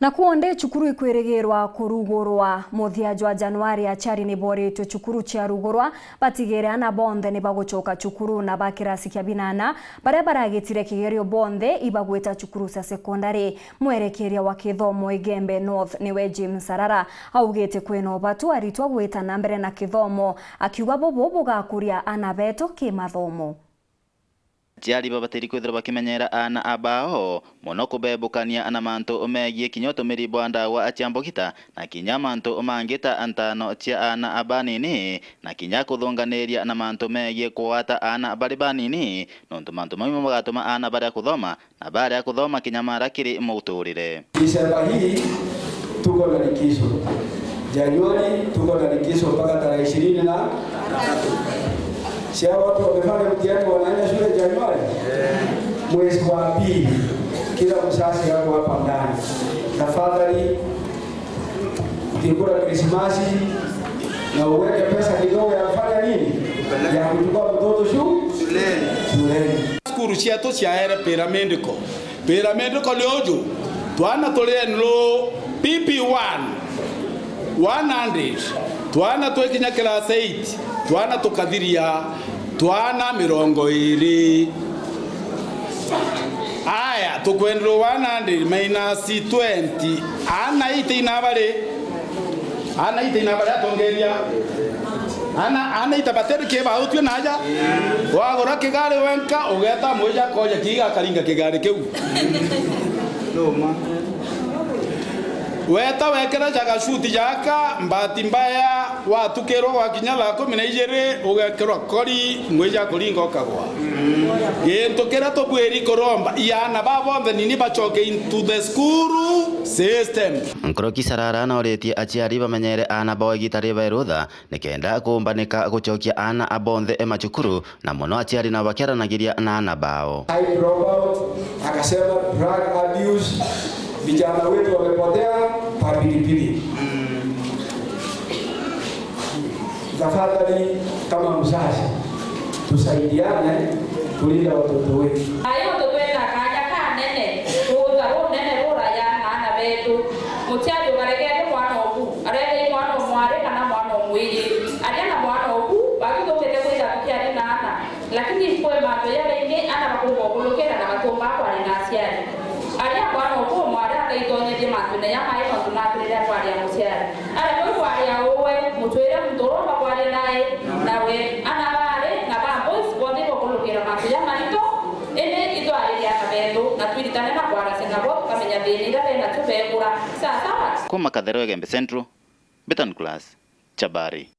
Na kuonde chukuru ikwirigirwa kurugurwa muthia jwa Januari achari ni boretwe chukuru cia rugurwa batigere ana bonthe ni bagucoka chukuru na bakirasi kia binana baria baragitire kigerio bonthe ibagweta chukuru cia sekondari. Mwerekeria wa kithomo Igembe North niwe James Sarara augite kwina ubatu aritwa gwita na mbere na kithomo akiuga bobo bugakuria ana beto kimathomo. Aciari babatiri kwithira bakimenyera ana abao muno kubebukania ana mantu megie kinyoto miribo ndawa aciambogita na kinya mantu mangita antano cia ana abanini na kinya kuthunganiria na mantu megie kuwata ana bari banini nontu mantu mamwe magatuma ana bari kuthoma na bari kuthoma kinya marakiri muturire. Disemba hii tuko na likizo. Januari tuko na likizo mpaka tarehe 23. Sia watu wamefanya mtihani wanaenda shule Januari. Mwezi wa pili kila mzazi wako hapa ndani. Tafadhali ukikula Krismasi na uweke pesa kidogo ya kufanya nini? Ya kuchukua mtoto shuleni. Skuru ciato ciaere piramidiko. Piramidiko lyojo. Twana tulienlo PP1 100. Twana twekinya class 8. Twana tukathiria twana 20. Aya tukwendro 100 minus 20 ana ite inabare atongeria ana ita bateri keba utwe naja wagora kigari wenka ugeta moja koja kiga karinga kigari keu noma weta wekera jaga shuti jaka mbati mbaya watukero wakinyala 12 ugekerwa kori mweja kuringa okagwa gento kera to bweri koromba yana babonde nini bachoke into the school system. Nkoroki Sarara na oreti aciari bamenyere ana bao gitari bairutha nikenda kumbanika guchokia ana abonthe emachukuru na muno aciari na bakiaranagiria na ana bao. I dropout akasema drug abuse vijana wetu wamepotea kwa pilipili. Tafadhali kama mzazi tusaidiane kulinda watoto wetu. Ayo tupenda kaja kanene kuzaru nene rura ya ana betu mutiari baregere mwana oku arebe mwana omware kana mwana omwiri ariana mwana oku bakitokete kweza kukiari na ana lakini kwa mato yale ine ana bakubo kulokera na batomba kwa linasiari aria mwana oku omware akaitonye mato ya mai mato na kirera kwa ya musiari ara kwa ya owe mutwere mudoroma kwa naye nawe ana bare na bambo sipote kulokera mato ya marito ene ito ari ya kabendo na twitane na kwa sengabo kamenya benira bena tubekura sasa Kuma Kathero Igembe Central Beton Class Chabari.